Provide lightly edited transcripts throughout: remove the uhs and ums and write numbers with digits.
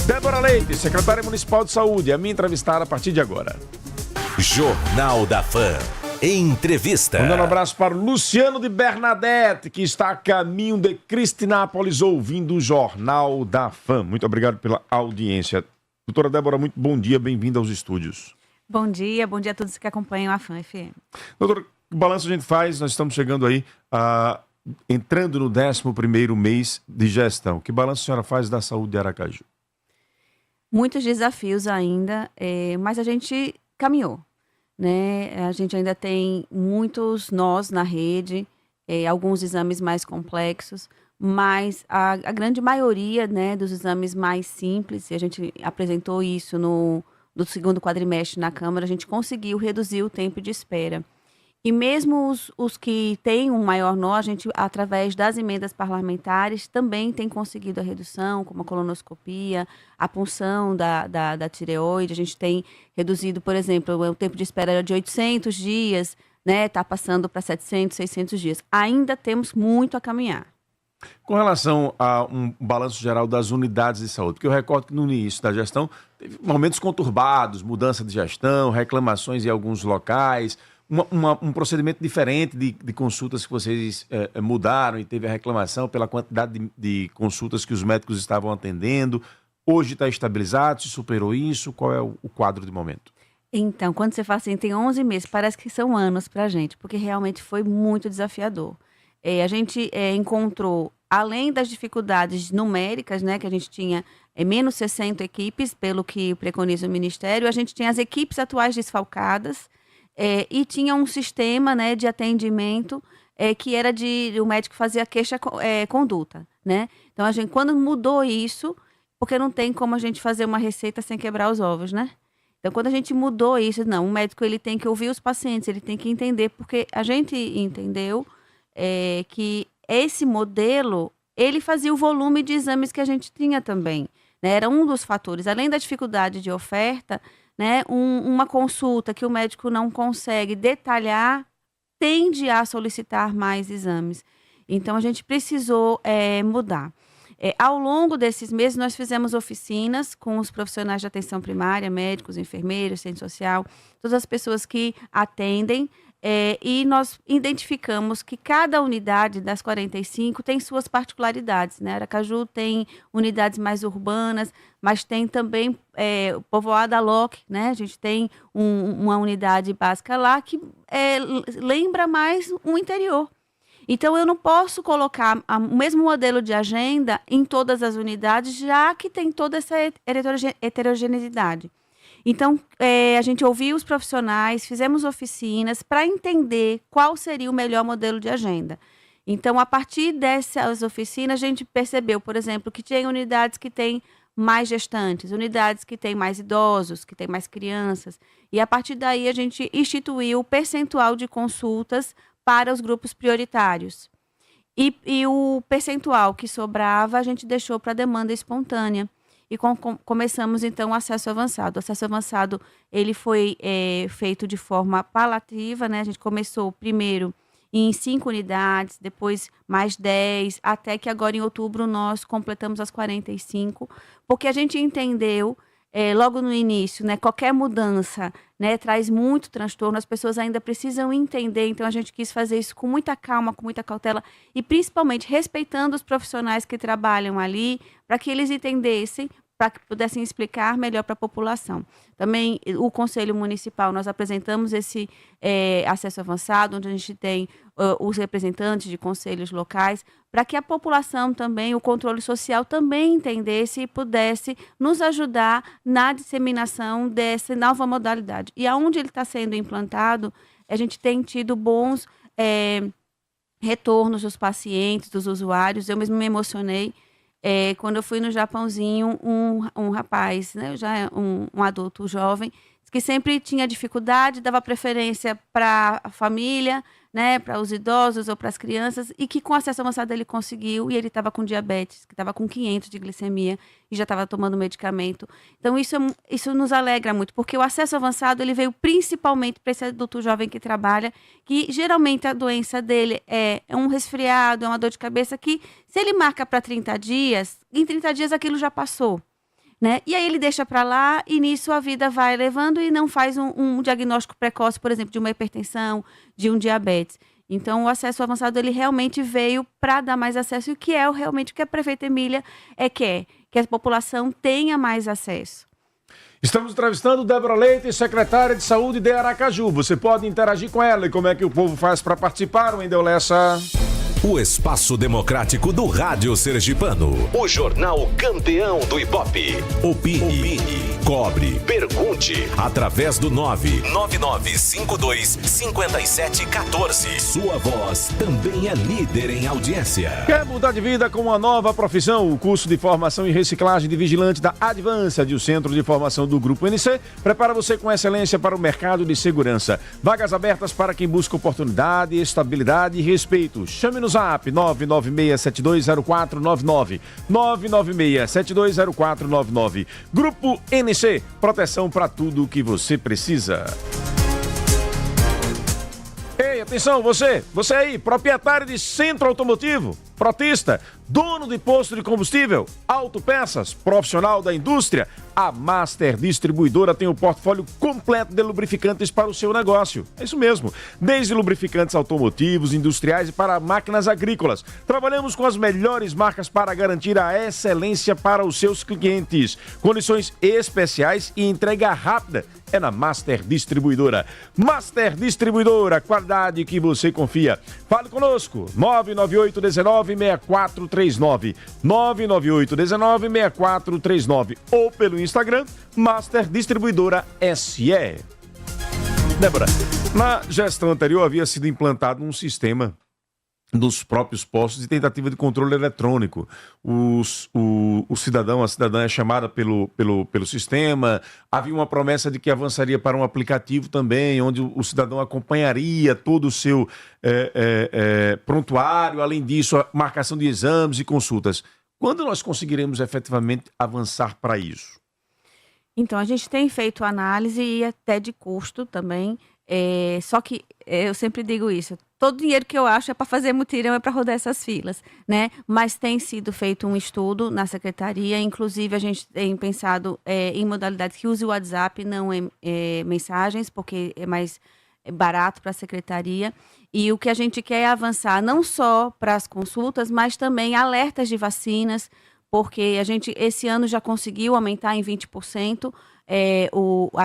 Débora Leite, secretária municipal de saúde, a minha entrevistada a partir de agora. Jornal da Fã. Entrevista. Mandando um abraço para o Luciano de Bernadette, que está a caminho de Cristinápolis, ouvindo o Jornal da Fã. Muito obrigado pela audiência. Doutora Débora, muito bom dia, bem-vinda aos estúdios. Bom dia a todos que acompanham a Fã FM. Doutora, que balanço a gente faz? Nós estamos chegando aí, entrando no 11º mês de gestão. Que balanço a senhora faz da saúde de Aracaju? Muitos desafios ainda, mas a gente caminhou, né? A gente ainda tem muitos nós na rede, alguns exames mais complexos, mas a grande maioria, né, dos exames mais simples, e a gente apresentou isso no segundo quadrimestre na Câmara, a gente conseguiu reduzir o tempo de espera. E mesmo os que têm um maior nó, a gente, através das emendas parlamentares, também tem conseguido a redução, como a colonoscopia, a punção da tireoide. A gente tem reduzido, por exemplo, o tempo de espera era de 800 dias, né? Está passando para 700, 600 dias. Ainda temos muito a caminhar. Com relação a um balanço geral das unidades de saúde, porque eu recordo que no início da gestão teve momentos conturbados, mudança de gestão, reclamações em alguns locais, um procedimento diferente de consultas que vocês mudaram e teve a reclamação pela quantidade de consultas que os médicos estavam atendendo. Hoje está estabilizado, se superou isso? Qual é o quadro de momento? Então, quando você fala assim, tem 11 meses, parece que são anos para a gente, porque realmente foi muito desafiador. A gente encontrou, além das dificuldades numéricas, né, que a gente tinha menos 60 equipes, pelo que preconiza o Ministério, a gente tinha as equipes atuais desfalcadas, e tinha um sistema, né, de atendimento que era o médico fazia queixa-conduta, né? Então, a gente, quando mudou isso, porque não tem como a gente fazer uma receita sem quebrar os ovos, né? Então, quando a gente mudou isso, não, o médico ele tem que ouvir os pacientes, ele tem que entender, porque a gente entendeu que esse modelo, ele fazia o volume de exames que a gente tinha também, né? Era um dos fatores, além da dificuldade de oferta, né, uma consulta que o médico não consegue detalhar, tende a solicitar mais exames. Então, a gente precisou mudar. Ao longo desses meses, nós fizemos oficinas com os profissionais de atenção primária, médicos, enfermeiros, assistente social, todas as pessoas que atendem, e nós identificamos que cada unidade das 45 tem suas particularidades, né? Aracaju tem unidades mais urbanas, mas tem também o povoado Aloque, né? A gente tem uma unidade básica lá que lembra mais um interior. Então, eu não posso colocar o mesmo modelo de agenda em todas as unidades, já que tem toda essa heterogeneidade. Então, a gente ouviu os profissionais, fizemos oficinas para entender qual seria o melhor modelo de agenda. Então, a partir dessas oficinas, a gente percebeu, por exemplo, que tem unidades que têm mais gestantes, unidades que têm mais idosos, que têm mais crianças. E, a partir daí, a gente instituiu o percentual de consultas para os grupos prioritários. E o percentual que sobrava, a gente deixou para demanda espontânea. E começamos, então, o acesso avançado. O acesso avançado, ele foi feito de forma palativa, né? A gente começou primeiro em 5 unidades, depois mais 10, até que agora em outubro nós completamos as 45, porque a gente entendeu, logo no início, né, qualquer mudança, né, traz muito transtorno, as pessoas ainda precisam entender, então a gente quis fazer isso com muita calma, com muita cautela, e principalmente respeitando os profissionais que trabalham ali, para que eles entendessem, para que pudessem explicar melhor para a população. Também o Conselho Municipal, nós apresentamos esse acesso avançado, onde a gente tem os representantes de conselhos locais, para que a população também, o controle social também entendesse e pudesse nos ajudar na disseminação dessa nova modalidade. E aonde ele está sendo implantado, a gente tem tido bons retornos dos pacientes, dos usuários. Eu mesmo me emocionei quando eu fui no Japãozinho, um rapaz, né, já um adulto jovem, que sempre tinha dificuldade, dava preferência para a família, né, para os idosos ou para as crianças, e que com acesso avançado ele conseguiu, e ele estava com diabetes, que estava com 500 de glicemia e já estava tomando medicamento. Então isso nos alegra muito, porque o acesso avançado ele veio principalmente para esse adulto jovem que trabalha, que geralmente a doença dele é um resfriado, é uma dor de cabeça que, se ele marca para 30 dias, em 30 dias aquilo já passou. né? E aí ele deixa para lá e nisso a vida vai levando e não faz um diagnóstico precoce, por exemplo, de uma hipertensão, de um diabetes. Então, o acesso avançado, ele realmente veio para dar mais acesso, e o que é realmente o que a prefeita Emília quer, que a população tenha mais acesso. Estamos entrevistando Débora Leite, secretária de Saúde de Aracaju. Você pode interagir com ela. E como é que o povo faz para participar, Wendel Lessa? O Espaço Democrático do Rádio Sergipano. O Jornal Campeão do Ibope. Opine, cobre, pergunte. Através do 999525714. Sua voz também é líder em audiência. Quer mudar de vida com uma nova profissão? O curso de formação e reciclagem de vigilante da Advanced, o Centro de Formação do Grupo NC, prepara você com excelência para o mercado de segurança. Vagas abertas para quem busca oportunidade, estabilidade e respeito. Chame-nos Zap 996720499 996720499. Grupo NC, proteção para tudo o que você precisa. Ei, atenção, você aí, proprietário de centro automotivo, frotista, dono de posto de combustível, autopeças, profissional da indústria, a Master Distribuidora tem o portfólio completo de lubrificantes para o seu negócio. É isso mesmo, desde lubrificantes automotivos, industriais e para máquinas agrícolas. Trabalhamos com as melhores marcas para garantir a excelência para os seus clientes. Condições especiais e entrega rápida é na Master Distribuidora. Master Distribuidora, qualidade que você confia. Fale conosco, 998-19-6439, 998-19-6439 ou pelo Instagram, Master Distribuidora SE. Débora, na gestão anterior havia sido implantado um sistema nos próprios postos de tentativa de controle eletrônico. O cidadão, a cidadã é chamada pelo sistema. Havia uma promessa de que avançaria para um aplicativo também, onde o cidadão acompanharia todo o seu prontuário, além disso, a marcação de exames e consultas. Quando nós conseguiremos efetivamente avançar para isso? Então, a gente tem feito análise e até de custo também, só que eu sempre digo isso, todo dinheiro que eu acho é para fazer mutirão, é para rodar essas filas, né? Mas tem sido feito um estudo na secretaria, inclusive a gente tem pensado em modalidades que use o WhatsApp, não mensagens, porque é mais barato para a secretaria. E o que a gente quer é avançar não só para as consultas, mas também alertas de vacinas, porque a gente esse ano já conseguiu aumentar em 20%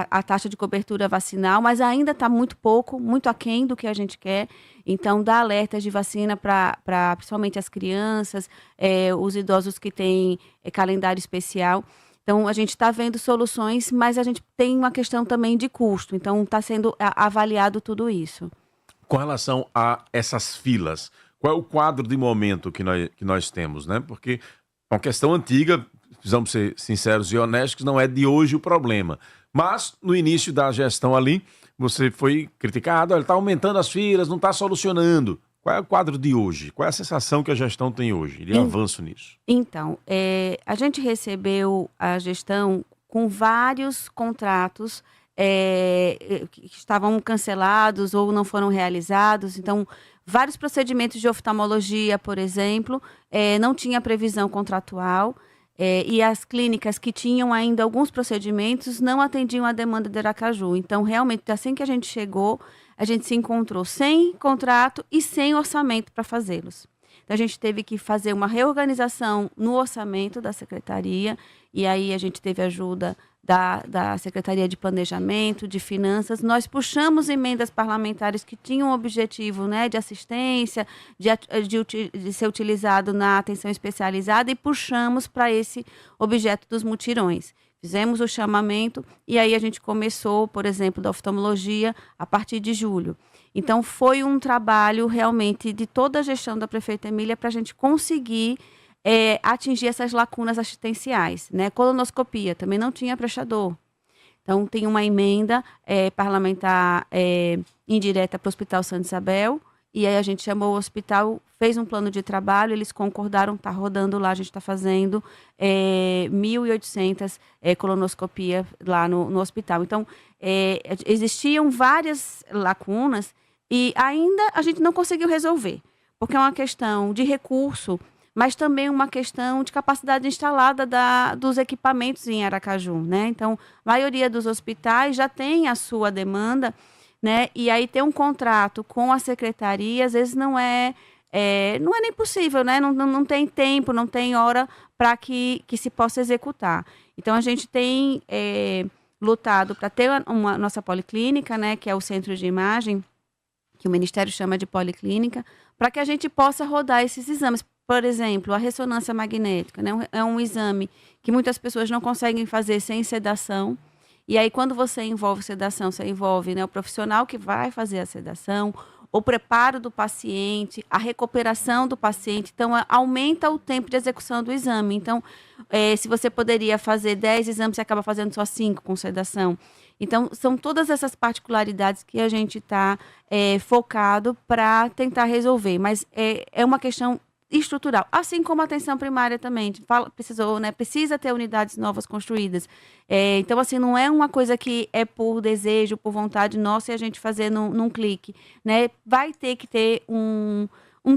a taxa de cobertura vacinal, mas ainda está muito pouco, muito aquém do que a gente quer. Então, dá alertas de vacina para principalmente as crianças, os idosos que têm calendário especial. Então, a gente está vendo soluções, mas a gente tem uma questão também de custo. Então, está sendo avaliado tudo isso. Com relação a essas filas, qual é o quadro de momento que nós temos, né? Porque é uma questão antiga, precisamos ser sinceros e honestos, não é de hoje o problema. Mas, no início da gestão ali, você foi criticado, ele está aumentando as filas, não está solucionando. Qual é o quadro de hoje? Qual é a sensação que a gestão tem hoje de avanço nisso? Então, a gente recebeu a gestão com vários contratos que estavam cancelados ou não foram realizados. Então, vários procedimentos de oftalmologia, por exemplo, não tinha previsão contratual. E as clínicas que tinham ainda alguns procedimentos não atendiam a demanda de Aracaju. Então, realmente, assim que a gente chegou, a gente se encontrou sem contrato e sem orçamento para fazê-los. Então, a gente teve que fazer uma reorganização no orçamento da secretaria, e aí a gente teve ajuda da Secretaria de Planejamento, de Finanças. Nós puxamos emendas parlamentares que tinham o objetivo, né, de assistência, de ser utilizado na atenção especializada, e puxamos para esse objeto dos mutirões. Fizemos o chamamento e aí a gente começou, por exemplo, da oftalmologia a partir de julho. Então, foi um trabalho realmente de toda a gestão da prefeita Emília para a gente conseguir atingir essas lacunas assistenciais, né? Colonoscopia, também não tinha prestador. Então, tem uma emenda parlamentar indireta para o Hospital Santa Isabel, e aí a gente chamou o hospital, fez um plano de trabalho, eles concordaram, está rodando lá, a gente está fazendo 1.800 colonoscopia lá no hospital. Então, existiam várias lacunas e ainda a gente não conseguiu resolver, porque é uma questão de recurso, mas também uma questão de capacidade instalada dos equipamentos em Aracaju, né? Então, a maioria dos hospitais já tem a sua demanda, né? E aí ter um contrato com a secretaria, às vezes não é nem possível, né? Não tem tempo, não tem hora para que se possa executar. Então, a gente tem lutado para ter uma nossa policlínica, né? Que é o centro de imagem, que o Ministério chama de policlínica, para que a gente possa rodar esses exames. Por exemplo, a ressonância magnética, né? É um exame que muitas pessoas não conseguem fazer sem sedação. E aí, quando você envolve sedação, você envolve, né, o profissional que vai fazer a sedação, o preparo do paciente, a recuperação do paciente. Então, aumenta o tempo de execução do exame. Então, se você poderia fazer 10 exames, você acaba fazendo só 5 com sedação. Então, são todas essas particularidades que a gente está focado para tentar resolver. Mas é uma questão estrutural, assim como a atenção primária também. Precisa ter unidades novas construídas. Então, assim, não é uma coisa que é por desejo, por vontade nossa e a gente fazer num clique, né? Vai ter que ter um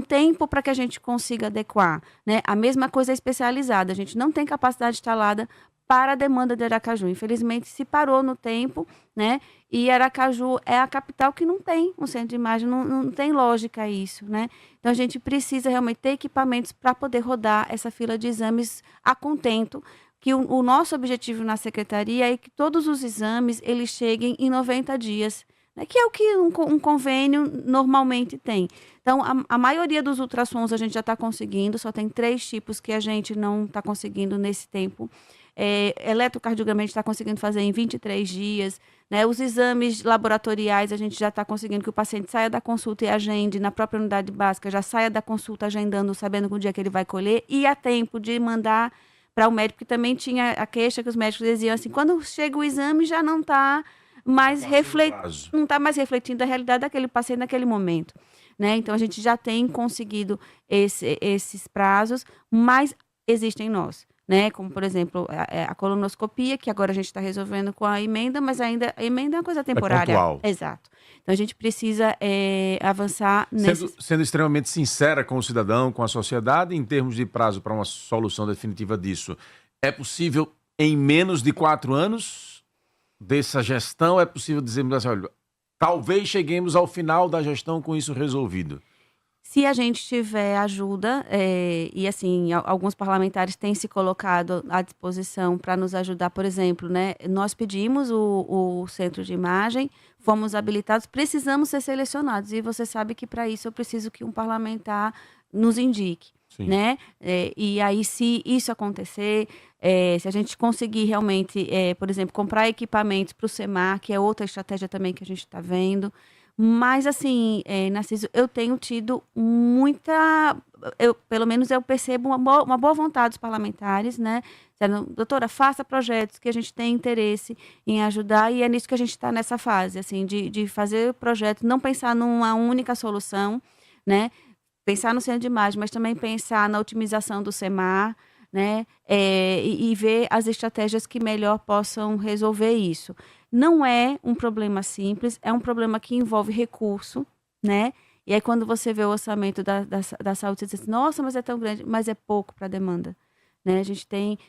tempo para que a gente consiga adequar, né? A mesma coisa é especializada. A gente não tem capacidade instalada para a demanda de Aracaju. Infelizmente, se parou no tempo, né? E Aracaju é a capital que não tem um centro de imagem, não tem lógica isso, né? Então, a gente precisa realmente ter equipamentos para poder rodar essa fila de exames a contento, que o nosso objetivo na secretaria é que todos os exames, eles cheguem em 90 dias, né? Que é o que um convênio normalmente tem. Então, a maioria dos ultrassons a gente já está conseguindo, só tem 3 tipos que a gente não está conseguindo nesse tempo. Eletrocardiograma a gente está conseguindo fazer em 23 dias, né? Os exames laboratoriais a gente já está conseguindo que o paciente saia da consulta e agende na própria unidade básica, já saia da consulta agendando, sabendo que o dia que ele vai colher, e a tempo de mandar para o médico, que também tinha a queixa que os médicos diziam assim, quando chega o exame já não está mais refletindo a realidade daquele paciente naquele momento, né? Então, a gente já tem conseguido esses prazos, mas existem nós. Né? Como, por exemplo, a colonoscopia, que agora a gente está resolvendo com a emenda, mas ainda a emenda é uma coisa temporária. Pontual. Exato. Então, a gente precisa avançar Sendo extremamente sincera com o cidadão, com a sociedade, em termos de prazo para uma solução definitiva disso, é possível, em menos de 4 anos dessa gestão, é possível dizermos assim, olha, talvez cheguemos ao final da gestão com isso resolvido? Se a gente tiver ajuda, e assim, alguns parlamentares têm se colocado à disposição para nos ajudar, por exemplo, né? Nós pedimos o centro de imagem, fomos habilitados, precisamos ser selecionados. E você sabe que para isso eu preciso que um parlamentar nos indique. Sim. Né? E aí, se isso acontecer, se a gente conseguir realmente, por exemplo, comprar equipamentos para o SEMAR, que é outra estratégia também que a gente está vendo. Mas, assim, Narciso, eu tenho tido pelo menos eu percebo uma boa vontade dos parlamentares, né? Doutora, faça projetos que a gente tem interesse em ajudar, e é nisso que a gente está nessa fase, assim, de fazer projetos, não pensar numa única solução, né? Pensar no centro de imagem, mas também pensar na otimização do SEMAR, né? E ver as estratégias que melhor possam resolver isso. Não é um problema simples, é um problema que envolve recurso, né? E aí, quando você vê o orçamento da saúde, você diz assim, nossa, mas é tão grande, mas é pouco para a demanda. Né? A gente tem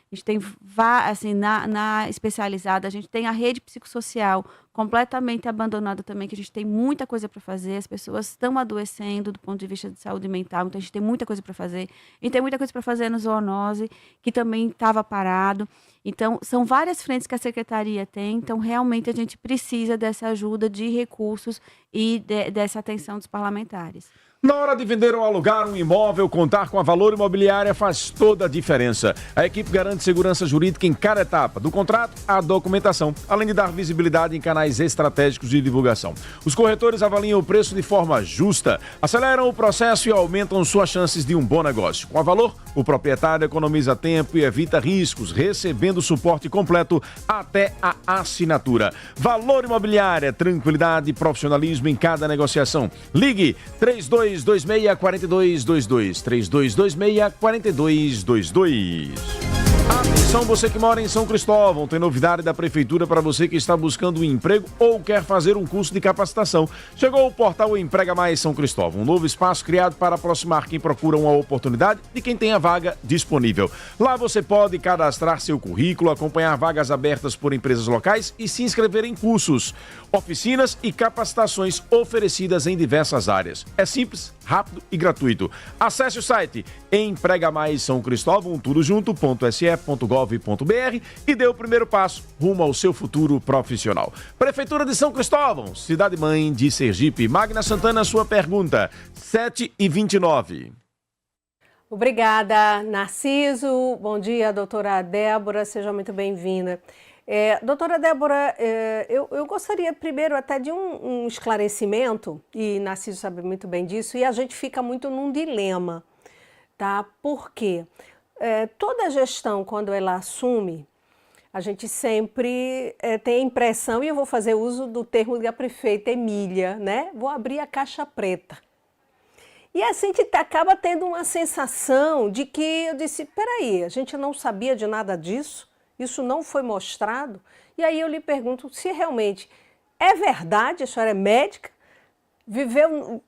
assim, na especializada, a gente tem a rede psicossocial completamente abandonada também, que a gente tem muita coisa para fazer, as pessoas estão adoecendo do ponto de vista de saúde mental, então a gente tem muita coisa para fazer. E tem muita coisa para fazer no zoonose, que também estava parado. Então, são várias frentes que a secretaria tem, então realmente a gente precisa dessa ajuda de recursos e dessa atenção dos parlamentares. Na hora de vender ou alugar um imóvel, contar com a Valor Imobiliária faz toda a diferença. A equipe garante segurança jurídica em cada etapa, do contrato à documentação, além de dar visibilidade em canais estratégicos de divulgação. Os corretores avaliam o preço de forma justa, aceleram o processo e aumentam suas chances de um bom negócio. Com a Valor, o proprietário economiza tempo e evita riscos, recebendo suporte completo até a assinatura. Valor Imobiliária, tranquilidade e profissionalismo em cada negociação. Ligue 3226-4222. 3226-4222. Atenção, você que mora em São Cristóvão, tem novidade da Prefeitura para você que está buscando um emprego ou quer fazer um curso de capacitação. Chegou o portal Emprega Mais São Cristóvão, um novo espaço criado para aproximar quem procura uma oportunidade de quem tem a vaga disponível. Lá você pode cadastrar seu currículo, acompanhar vagas abertas por empresas locais e se inscrever em cursos, oficinas e capacitações oferecidas em diversas áreas. É simples, rápido e gratuito. Acesse o site Emprega Mais São Cristóvão, tudo junto.se.gov.br e dê o primeiro passo rumo ao seu futuro profissional. Prefeitura de São Cristóvão, cidade-mãe de Sergipe. Magna Santana, sua pergunta, 7h29. Obrigada, Narciso. Bom dia, doutora Débora, seja muito bem-vinda. Doutora Débora, eu gostaria primeiro até de um esclarecimento, e Narciso sabe muito bem disso, e a gente fica muito num dilema, tá? Por quê? Toda gestão, quando ela assume, a gente sempre tem a impressão, e eu vou fazer uso do termo da prefeita Emília, né? Vou abrir a caixa preta. E a gente acaba tendo uma sensação de que eu disse, peraí, a gente não sabia de nada disso? Isso não foi mostrado? E aí eu lhe pergunto se realmente é verdade, a senhora é médica, viveu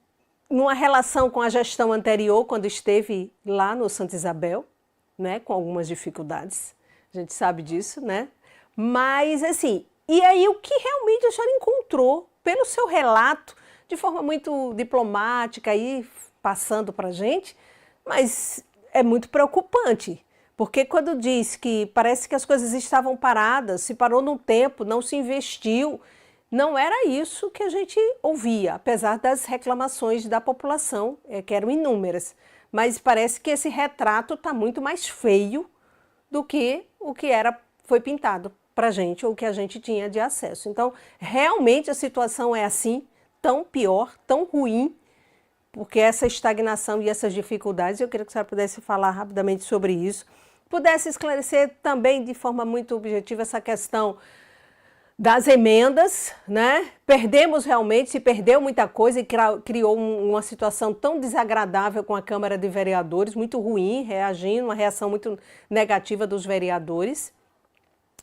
numa relação com a gestão anterior, quando esteve lá no Santa Isabel, né, com algumas dificuldades, a gente sabe disso, né? Mas assim, e aí o que realmente a senhora encontrou, pelo seu relato, de forma muito diplomática, aí passando para a gente, mas é muito preocupante. Porque quando diz que parece que as coisas estavam paradas, se parou no tempo, não se investiu, não era isso que a gente ouvia, apesar das reclamações da população, que eram inúmeras. Mas parece que esse retrato está muito mais feio do que o que foi pintado para a gente, ou o que a gente tinha de acesso. Então, realmente a situação é assim, tão pior, tão ruim, porque essa estagnação e essas dificuldades, eu queria que a senhora pudesse falar rapidamente sobre isso, pudesse esclarecer também de forma muito objetiva essa questão das emendas, né? Perdemos realmente, se perdeu muita coisa e criou uma situação tão desagradável com a Câmara de Vereadores, muito ruim, uma reação muito negativa dos vereadores.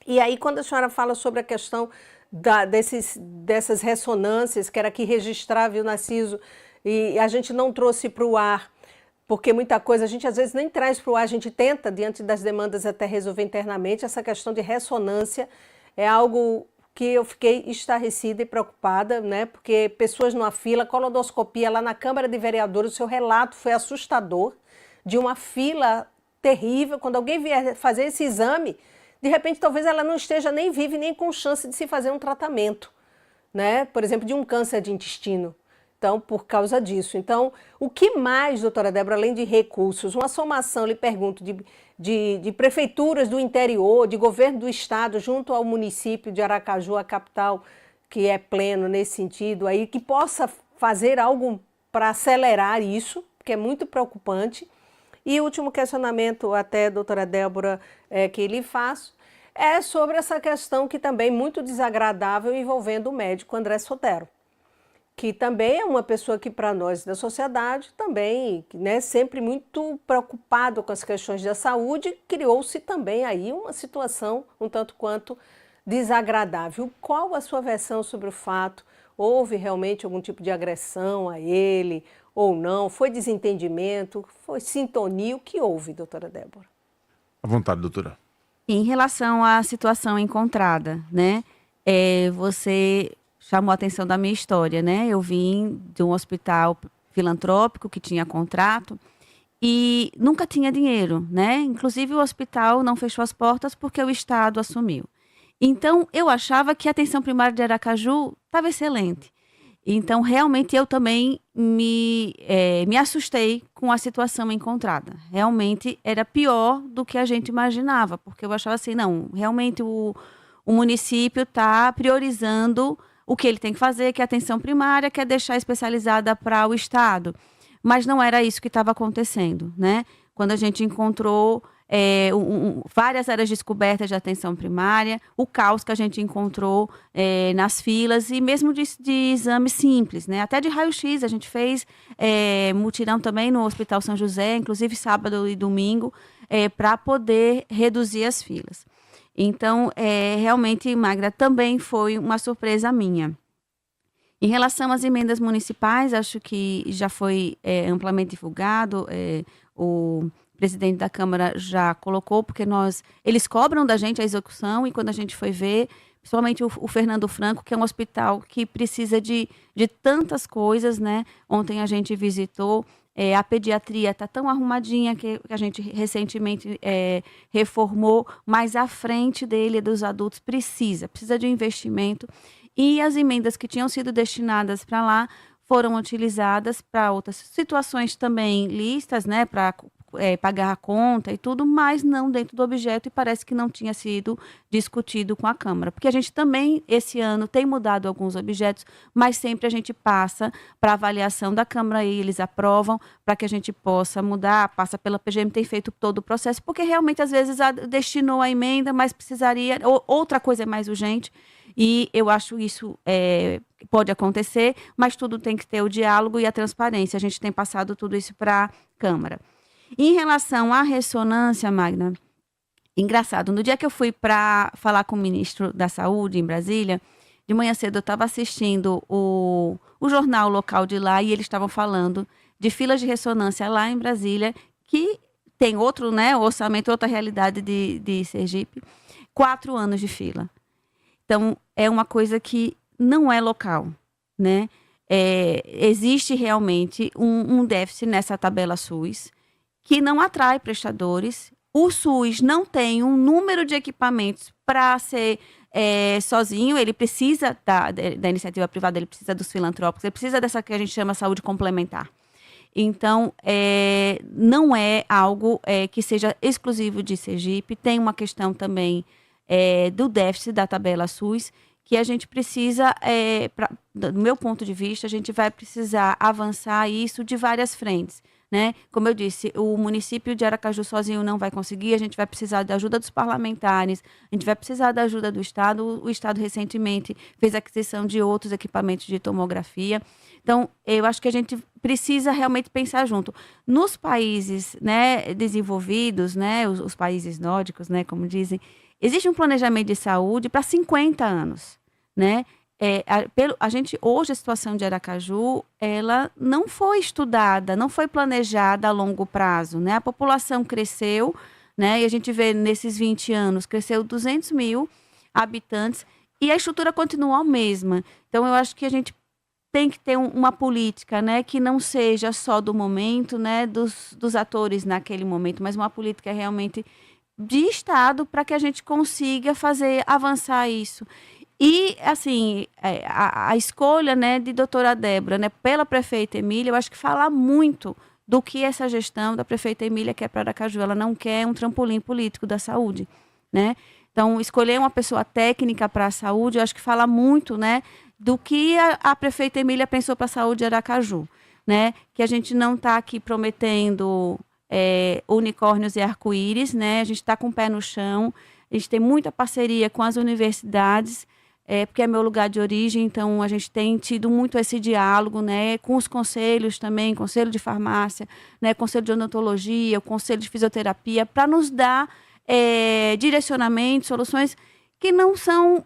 E aí, quando a senhora fala sobre a questão dessas ressonâncias, que era aqui registrar, viu, Narciso, e a gente não trouxe para o ar, porque muita coisa a gente às vezes nem traz para o ar, a gente tenta, diante das demandas, até resolver internamente. Essa questão de ressonância é algo que eu fiquei estarrecida e preocupada, né? Porque pessoas numa fila, colodoscopia lá na Câmara de Vereadores, o seu relato foi assustador, de uma fila terrível. Quando alguém vier fazer esse exame, de repente talvez ela não esteja nem viva, nem com chance de se fazer um tratamento, né? Por exemplo, de um câncer de intestino. Então, por causa disso. Então, o que mais, doutora Débora, além de recursos, uma somação, lhe pergunto, de prefeituras do interior, de governo do estado, junto ao município de Aracaju, a capital, que é pleno nesse sentido, aí, que possa fazer algo para acelerar isso, que é muito preocupante. E o último questionamento, até, doutora Débora, que lhe faço, é sobre essa questão que também é muito desagradável envolvendo o médico André Sotero, que também é uma pessoa que, para nós da sociedade, também, né, sempre muito preocupado com as questões da saúde, criou-se também aí uma situação um tanto quanto desagradável. Qual a sua versão sobre o fato? Houve realmente algum tipo de agressão a ele ou não? Foi desentendimento? Foi sintonia? O que houve, doutora Débora? À vontade, doutora. Em relação à situação encontrada, né, você chamou a atenção da minha história, né? Eu vim de um hospital filantrópico que tinha contrato e nunca tinha dinheiro, né? Inclusive o hospital não fechou as portas porque o Estado assumiu. Então, eu achava que a atenção primária de Aracaju estava excelente. Então, realmente, eu também me assustei com a situação encontrada. Realmente, era pior do que a gente imaginava, porque eu achava assim, não, realmente o município está priorizando o que ele tem que fazer, que é atenção primária, que é deixar especializada para o Estado. Mas não era isso que estava acontecendo, né? Quando a gente encontrou várias áreas descobertas de atenção primária, o caos que a gente encontrou nas filas e mesmo de exames simples, né? Até de raio-x, a gente fez mutirão também no Hospital São José, inclusive sábado e domingo, para poder reduzir as filas. Então, realmente, Magda, também foi uma surpresa minha. Em relação às emendas municipais, acho que já foi amplamente divulgado, o presidente da Câmara já colocou, porque eles cobram da gente a execução, e quando a gente foi ver, principalmente o Fernando Franco, que é um hospital que precisa de tantas coisas, né? Ontem a gente visitou, a pediatria está tão arrumadinha que a gente recentemente reformou, mas a frente dele, dos adultos, precisa de um investimento. E as emendas que tinham sido destinadas para lá foram utilizadas para outras situações também listas, né, para pagar a conta e tudo, mas não dentro do objeto, e parece que não tinha sido discutido com a Câmara. Porque a gente também, esse ano, tem mudado alguns objetos, mas sempre a gente passa para avaliação da Câmara e eles aprovam para que a gente possa mudar, passa pela PGM, tem feito todo o processo, porque realmente, às vezes, destinou a emenda, mas precisaria, outra coisa é mais urgente, e eu acho isso pode acontecer, mas tudo tem que ter o diálogo e a transparência. A gente tem passado tudo isso para a Câmara. Em relação à ressonância, Magna, engraçado, no dia que eu fui para falar com o ministro da Saúde em Brasília, de manhã cedo eu estava assistindo o jornal local de lá e eles estavam falando de filas de ressonância lá em Brasília, que tem outro, né, orçamento, outra realidade de Sergipe, 4 anos de fila. Então, é uma coisa que não é local, né? Existe realmente um déficit nessa tabela SUS, que não atrai prestadores. O SUS não tem um número de equipamentos para ser sozinho, ele precisa da iniciativa privada, ele precisa dos filantrópicos, ele precisa dessa que a gente chama saúde complementar. Então, não é algo que seja exclusivo de Sergipe, tem uma questão também do déficit da tabela SUS, que a gente precisa, do meu ponto de vista, a gente vai precisar avançar isso de várias frentes, né? Como eu disse, o município de Aracaju sozinho não vai conseguir, a gente vai precisar da ajuda dos parlamentares, a gente vai precisar da ajuda do Estado. O Estado recentemente fez aquisição de outros equipamentos de tomografia. Então, eu acho que a gente precisa realmente pensar junto. Nos países, né, desenvolvidos, né, os países nórdicos, né, como dizem, existe um planejamento de saúde para 50 anos, né? Hoje, a situação de Aracaju, ela não foi estudada, não foi planejada a longo prazo, né? A população cresceu, né? E a gente vê nesses 20 anos, cresceu 200 mil habitantes e a estrutura continua a mesma. Então, eu acho que a gente tem que ter uma política, né, que não seja só do momento, né, dos atores naquele momento, mas uma política realmente de Estado para que a gente consiga avançar isso. E, assim, a escolha, né, de doutora Débora, né, pela prefeita Emília, eu acho que fala muito do que essa gestão da prefeita Emília quer para Aracaju. Ela não quer um trampolim político da saúde, né? Então, escolher uma pessoa técnica para a saúde, eu acho que fala muito, né, do que a prefeita Emília pensou para a saúde de Aracaju, né? Que a gente não está aqui prometendo unicórnios e arco-íris, né? A gente está com o pé no chão, a gente tem muita parceria com as universidades, porque é meu lugar de origem, então a gente tem tido muito esse diálogo, né, com os conselhos também, conselho de farmácia, né, conselho de odontologia, o conselho de fisioterapia, para nos dar direcionamentos, soluções que não são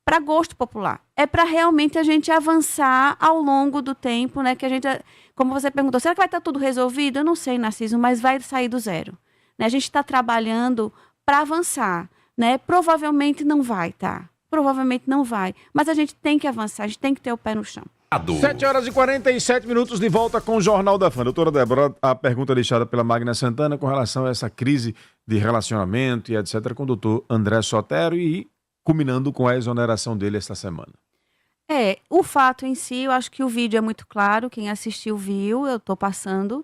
para gosto popular. É para realmente a gente avançar ao longo do tempo, né, que a gente, como você perguntou, será que vai estar tudo resolvido? Eu não sei, Narciso, mas vai sair do zero. Né? A gente está trabalhando para avançar, né? Provavelmente não vai, tá? Provavelmente não vai. Mas a gente tem que avançar, a gente tem que ter o pé no chão. 7h47 de volta com o Jornal da Fã. Doutora Débora, a pergunta deixada pela Magna Santana com relação a essa crise de relacionamento e etc. com o doutor André Sotero e culminando com a exoneração dele esta semana. O fato em si, eu acho que o vídeo é muito claro, quem assistiu viu, eu estou passando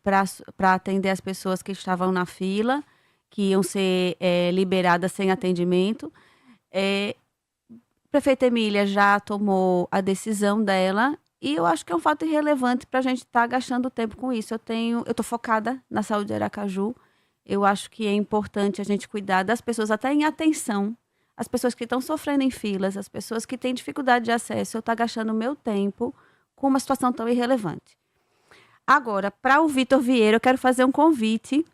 para atender as pessoas que estavam na fila, que iam ser liberadas sem atendimento. A prefeita Emília já tomou a decisão dela e eu acho que é um fato irrelevante para a gente estar gastando tempo com isso. Eu estou focada na saúde de Aracaju. Eu acho que é importante a gente cuidar das pessoas, até em atenção, as pessoas que estão sofrendo em filas, as pessoas que têm dificuldade de acesso. Eu estou gastando meu tempo com uma situação tão irrelevante. Agora, para o Vitor Vieira, eu quero fazer um convite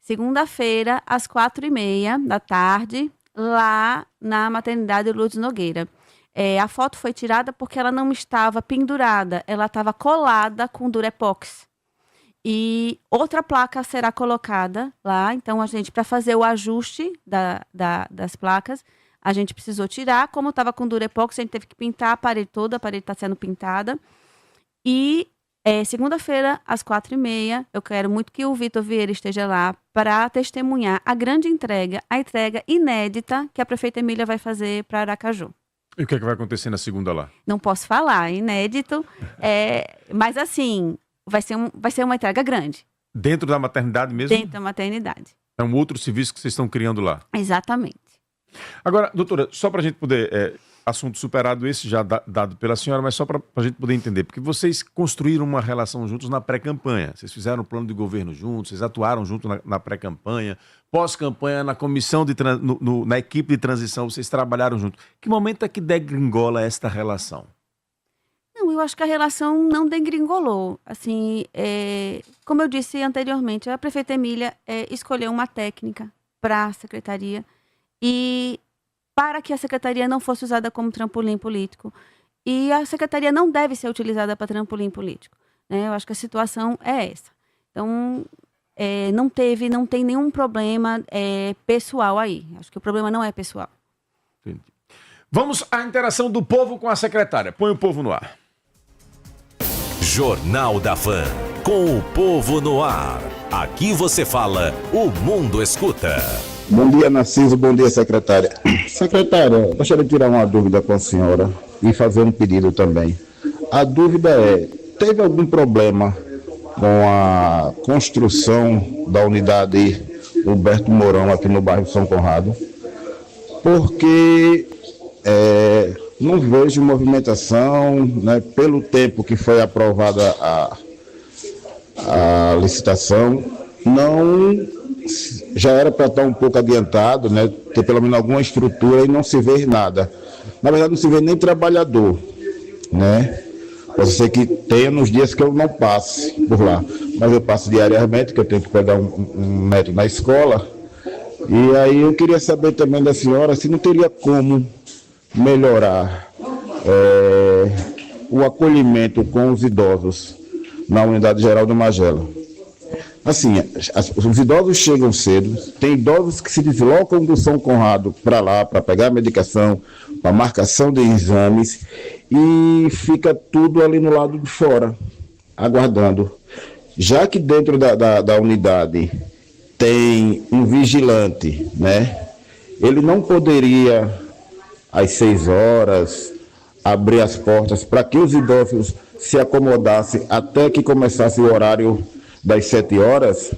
segunda-feira, às 4h30 da tarde, lá na maternidade Lourdes Nogueira. A foto foi tirada porque ela não estava pendurada, ela estava colada com Durepox. E outra placa será colocada lá, então a gente, para fazer o ajuste das placas, a gente precisou tirar, como estava com Durepox, a gente teve que pintar a parede toda, a parede está sendo pintada. E segunda-feira, às 4h30, eu quero muito que o Vitor Vieira esteja lá para testemunhar a grande entrega, a entrega inédita que a prefeita Emília vai fazer para Aracaju. E o que é que vai acontecer na segunda lá? Não posso falar, inédito, mas assim, vai ser uma entrega grande. Dentro da maternidade mesmo? Dentro da maternidade. É um outro serviço que vocês estão criando lá. Exatamente. Agora, doutora, só para a gente poder... assunto superado esse já dado pela senhora, mas só para a gente poder entender, porque vocês construíram uma relação juntos na pré-campanha, vocês fizeram um plano de governo juntos, vocês atuaram junto na pré-campanha, pós-campanha, na comissão, na equipe de transição, vocês trabalharam junto. Que momento é que degringola esta relação? Não, eu acho que a relação não degringolou. Assim, como eu disse anteriormente, a prefeita Emília escolheu uma técnica para a secretaria e para que a secretaria não fosse usada como trampolim político. E a secretaria não deve ser utilizada para trampolim político, né? Eu acho que a situação é essa. Então, não tem nenhum problema pessoal aí. Acho que o problema não é pessoal. Entendi. Vamos à interação do povo com a secretária. Põe o povo no ar. Jornal da Fã, com o povo no ar. Aqui você fala, o mundo escuta. Bom dia, Narciso. Bom dia, secretária. Secretária, gostaria de tirar uma dúvida com a senhora e fazer um pedido também. A dúvida teve algum problema com a construção da unidade Humberto Mourão aqui no bairro São Conrado? Porque não vejo movimentação, né, pelo tempo que foi aprovada a licitação, já era para estar um pouco adiantado, né, ter pelo menos alguma estrutura e não se vê nada. Na verdade, não se vê nem trabalhador, né? Pode ser que tenha nos dias que eu não passe por lá, mas eu passo diariamente, que eu tenho que pegar um neto na escola. E aí eu queria saber também da senhora se não teria como melhorar o acolhimento com os idosos na unidade geral do Magela. Assim, os idosos chegam cedo, tem idosos que se deslocam do São Conrado para lá, para pegar a medicação, para marcação de exames, e fica tudo ali no lado de fora, aguardando. Já que dentro da unidade tem um vigilante, né? Ele não poderia, às 6 horas, abrir as portas para que os idosos se acomodassem até que começasse o horário das 7 horas,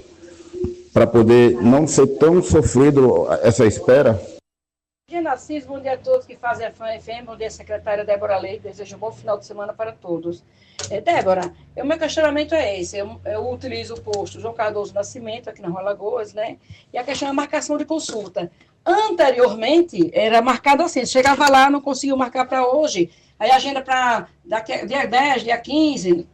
para poder não ser tão sofrido essa espera? Bom dia, Narciso, bom dia a todos que fazem a Fã FM, bom dia, secretária Débora Leite, desejo um bom final de semana para todos. Débora, o meu questionamento é esse, eu utilizo o posto João Cardoso Nascimento, aqui na Rua Lagoas, né, e a questão é a marcação de consulta. Anteriormente, era marcado assim, chegava lá, não conseguiu marcar para hoje, aí agenda para dia 10, dia 15,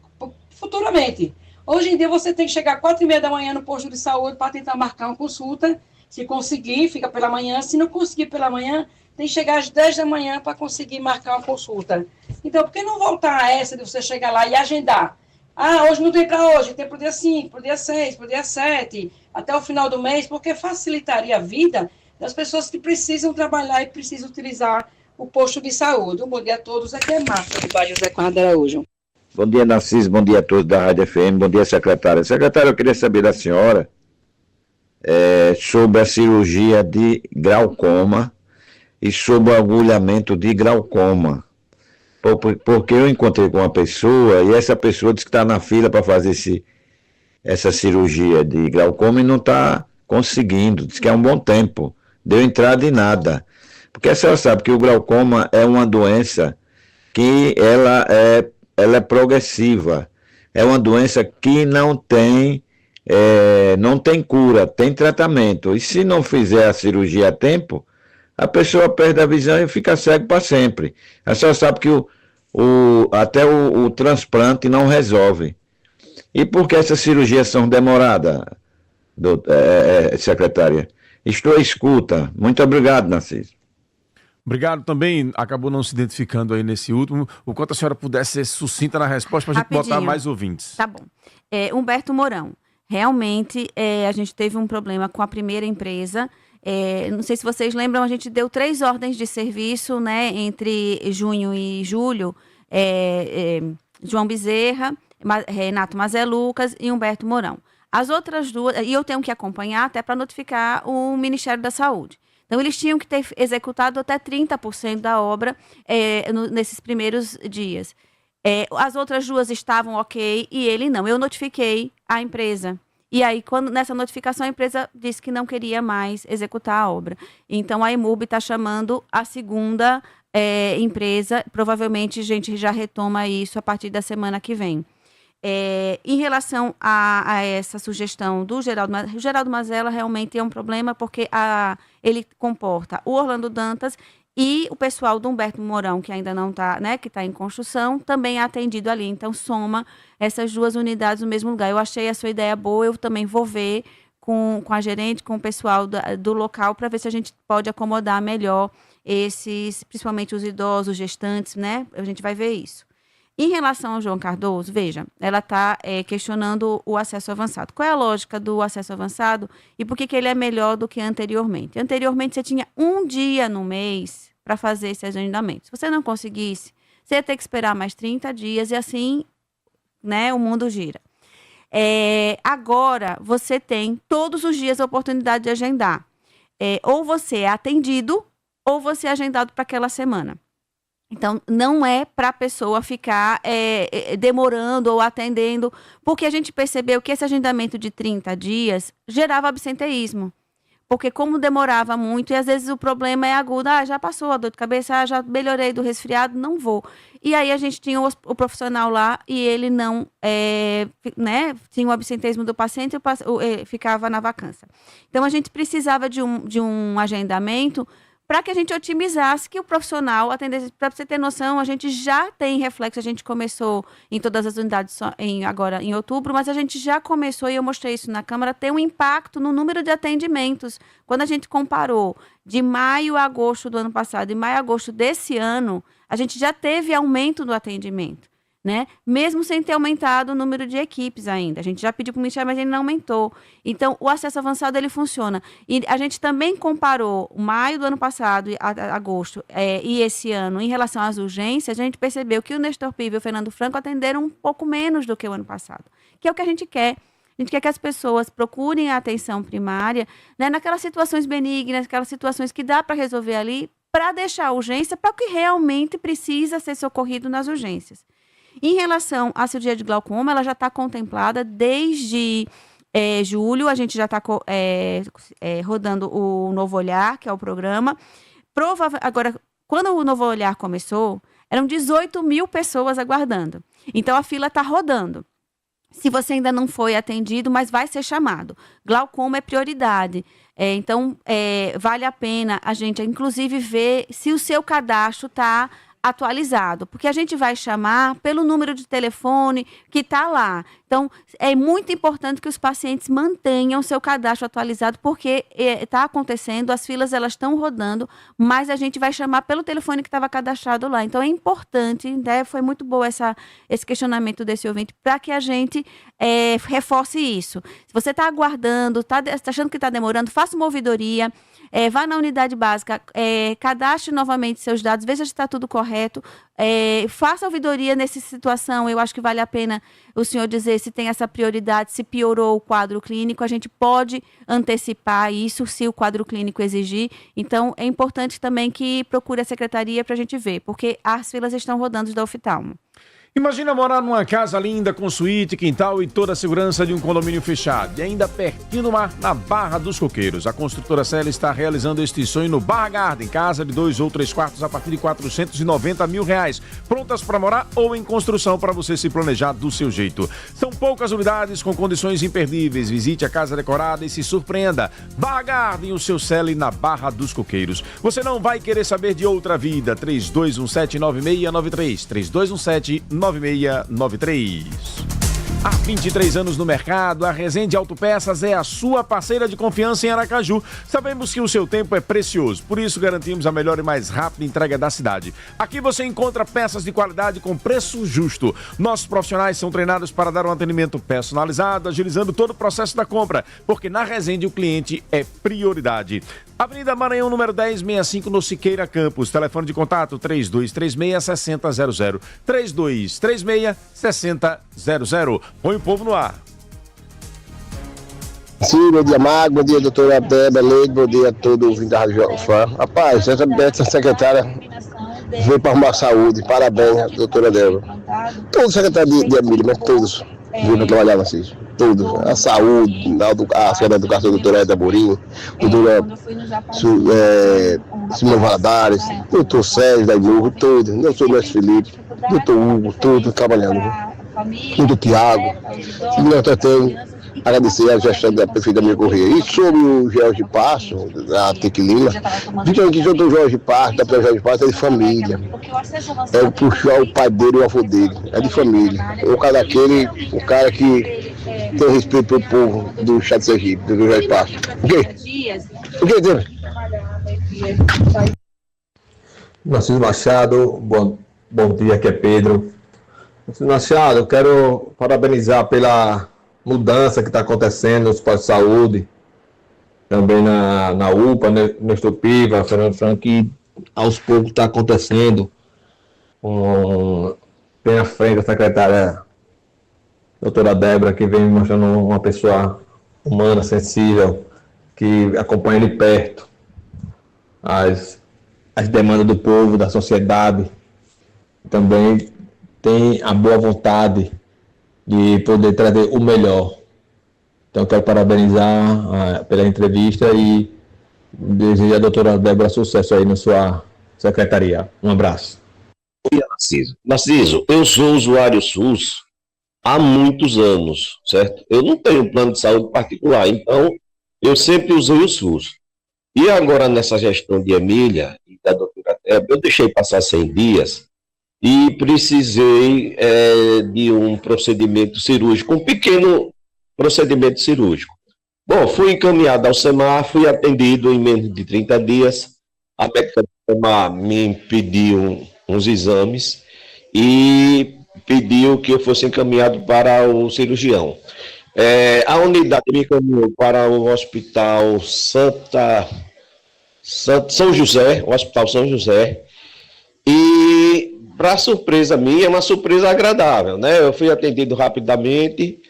futuramente. Hoje em dia você tem que chegar às 4h30 da manhã no posto de saúde para tentar marcar uma consulta. Se conseguir, fica pela manhã. Se não conseguir pela manhã, tem que chegar às 10 da manhã para conseguir marcar uma consulta. Então, por que não voltar a essa de você chegar lá e agendar? Ah, hoje não tem para hoje, tem para o dia 5, para o dia 6, para o dia 7, até o final do mês, porque facilitaria a vida das pessoas que precisam trabalhar e precisam utilizar o posto de saúde. Um bom dia a todos. Aqui é Márcia, do bairro José Conrado Araújo. Bom dia, Narciso. Bom dia a todos da Rádio FM. Bom dia, secretária. Secretária, eu queria saber da senhora sobre a cirurgia de glaucoma e sobre o agulhamento de glaucoma. Porque eu encontrei com uma pessoa e essa pessoa disse que está na fila para fazer essa cirurgia de glaucoma e não está conseguindo. Diz que é um bom tempo. Deu entrada e nada. Porque a senhora sabe que o glaucoma é uma doença que ela é progressiva, é uma doença que não tem cura, tem tratamento, e se não fizer a cirurgia a tempo, a pessoa perde a visão e fica cego para sempre. A senhora sabe que até o transplante não resolve. E por que essas cirurgias são demoradas, secretária. Estou à escuta. Muito obrigado, Narciso. Obrigado também. Acabou não se identificando aí nesse último. O quanto a senhora pudesse ser sucinta na resposta para a gente botar mais ouvintes. Tá bom. Humberto Mourão. Realmente, a gente teve um problema com a primeira empresa. Não sei se vocês lembram, a gente deu 3 ordens de serviço, né, entre junho e julho. João Bezerra, Renato Mazé Lucas e Humberto Mourão. As outras 2, e eu tenho que acompanhar até para notificar o Ministério da Saúde. Então, eles tinham que ter executado até 30% da obra nesses primeiros dias. As outras 2 estavam ok e ele não. Eu notifiquei a empresa. E aí, nessa notificação, a empresa disse que não queria mais executar a obra. Então, a EMURB está chamando a segunda empresa. Provavelmente, a gente já retoma isso a partir da semana que vem. Em relação a essa sugestão do Geraldo Mazella, realmente é um problema porque ele comporta o Orlando Dantas e o pessoal do Humberto Mourão, que ainda não está, né, que está em construção, também é atendido ali. Então, soma essas 2 unidades no mesmo lugar. Eu achei a sua ideia boa, eu também vou ver com a gerente, com o pessoal do local, para ver se a gente pode acomodar melhor principalmente os idosos, gestantes, né? A gente vai ver isso. Em relação ao João Cardoso, veja, ela está questionando o acesso avançado. Qual é a lógica do acesso avançado e por que ele é melhor do que anteriormente? Anteriormente, você tinha um dia no mês para fazer esse agendamento. Se você não conseguisse, você ia ter que esperar mais 30 dias e assim, né, o mundo gira. Agora, você tem todos os dias a oportunidade de agendar. Ou você é atendido ou você é agendado para aquela semana. Então, não é para a pessoa ficar demorando ou atendendo, porque a gente percebeu que esse agendamento de 30 dias gerava absenteísmo. Porque como demorava muito, e às vezes o problema é agudo, já passou a dor de cabeça, já melhorei do resfriado, não vou. E aí a gente tinha o profissional lá e ele não, tinha o absenteísmo do paciente e ficava na vacância. Então, a gente precisava de um agendamento para que a gente otimizasse que o profissional atendesse. Para você ter noção, a gente já tem reflexo, a gente começou em todas as unidades agora em outubro, mas a gente já começou, e eu mostrei isso na Câmara, ter um impacto no número de atendimentos. Quando a gente comparou de maio a agosto do ano passado e maio a agosto desse ano, a gente já teve aumento do atendimento, né? Mesmo sem ter aumentado o número de equipes ainda. A gente já pediu para o Ministério, mas ele não aumentou. Então, o acesso avançado, ele funciona. E a gente também comparou maio do ano passado, agosto, e esse ano, em relação às urgências, a gente percebeu que o Nestor Piva e o Fernando Franco atenderam um pouco menos do que o ano passado, que é o que a gente quer. A gente quer que as pessoas procurem a atenção primária, né, naquelas situações benignas, aquelas situações que dá para resolver ali, para deixar a urgência para o que realmente precisa ser socorrido nas urgências. Em relação à cirurgia de glaucoma, ela já está contemplada desde julho, a gente já está rodando o Novo Olhar, que é o programa. Agora, quando o Novo Olhar começou, eram 18 mil pessoas aguardando. Então, a fila está rodando. Se você ainda não foi atendido, mas vai ser chamado. Glaucoma é prioridade. Então, vale a pena a gente, inclusive, ver se o seu cadastro está atualizado, porque a gente vai chamar pelo número de telefone que está lá. Então, é muito importante que os pacientes mantenham seu cadastro atualizado, porque está acontecendo, as filas elas estão rodando, mas a gente vai chamar pelo telefone que estava cadastrado lá. Então, é importante, né? Foi muito bom esse questionamento desse ouvinte, para que a gente reforce isso. Se você está aguardando, está achando que está demorando, faça uma ouvidoria, vá na unidade básica, cadastre novamente seus dados, veja se está tudo correto, faça ouvidoria nessa situação. Eu acho que vale a pena o senhor dizer se tem essa prioridade, se piorou o quadro clínico, a gente pode antecipar isso se o quadro clínico exigir. Então, é importante também que procure a secretaria para a gente ver, porque as filas estão rodando da oftalmo. Imagina morar numa casa linda, com suíte, quintal e toda a segurança de um condomínio fechado. E ainda pertinho do mar, na Barra dos Coqueiros. A construtora Cela está realizando este sonho no Barra Garden. Casa de 2 ou 3 quartos a partir de R$490 mil. Prontas para morar ou em construção para você se planejar do seu jeito. São poucas unidades com condições imperdíveis. Visite a casa decorada e se surpreenda. Barra Garden, o seu Cela na Barra dos Coqueiros. Você não vai querer saber de outra vida. 3217-9693. 3217-9693. Há 23 anos no mercado, a Resende Autopeças é a sua parceira de confiança em Aracaju. Sabemos que o seu tempo é precioso, por isso garantimos a melhor e mais rápida entrega da cidade. Aqui você encontra peças de qualidade com preço justo. Nossos profissionais são treinados para dar um atendimento personalizado, agilizando todo o processo da compra, porque na Resende o cliente é prioridade. Avenida Maranhão, número 1065, no Siqueira Campos. Telefone de contato 3236-6000. 3236-6000. Põe o povo no ar. Sim, bom dia, Mago, bom dia, doutora Débora Leite, bom dia a todo o da Rádio Jovem Fã. Rapaz, essa secretária veio para arrumar saúde, parabéns, doutora Débora. Todos os secretários de Emília, mas todos veio para trabalhar na CIS. Todos. A saúde, a senhora da educação, doutora Eda Borim, doutora Simão Valadares, doutor Sérgio da Imurro, todos, doutor Mestre Felipe, doutor Hugo, todos trabalhando. Doutor Tiago, e nós temos agradecer a gestão da prefeita Miriam Corrêa. E sobre o Jorge Passo, da Tequilina, principalmente o doutor Jorge Passo, da prefeita Jorge Passo, é de família. É puxar o pai dele e o avô dele, é de família. O cara daquele, o cara que tem respeito pelo povo do Chá de Sergipe, do Jorge Passo. O quê? O quê, Deus? Narciso Machado, bom dia, aqui é Pedro. Narciso Machado, eu quero parabenizar pela mudança que está acontecendo nos postos de saúde, também na UPA, Nestor Piva, Fernando Franco, que aos poucos está acontecendo. Bem à frente a secretária doutora Débora, que vem mostrando uma pessoa humana, sensível, que acompanha de perto as demandas do povo, da sociedade. Também tem a boa vontade de poder trazer o melhor. Então, quero parabenizar pela entrevista e desejo à doutora Débora sucesso aí na sua secretaria. Um abraço. Narciso, eu sou usuário SUS há muitos anos, certo? Eu não tenho plano de saúde particular, então eu sempre usei o SUS. E agora, nessa gestão de Emília e da doutora Débora, eu deixei passar 100 dias e precisei de um procedimento cirúrgico, um pequeno procedimento cirúrgico. Bom, fui encaminhado ao SEMAR, fui atendido em menos de 30 dias. A médica do SEMAR me pediu uns exames e pediu que eu fosse encaminhado para o cirurgião. A unidade me encaminhou para o Hospital São José, o Hospital São José, e para surpresa minha, é uma surpresa agradável, né? Eu fui atendido rapidamente,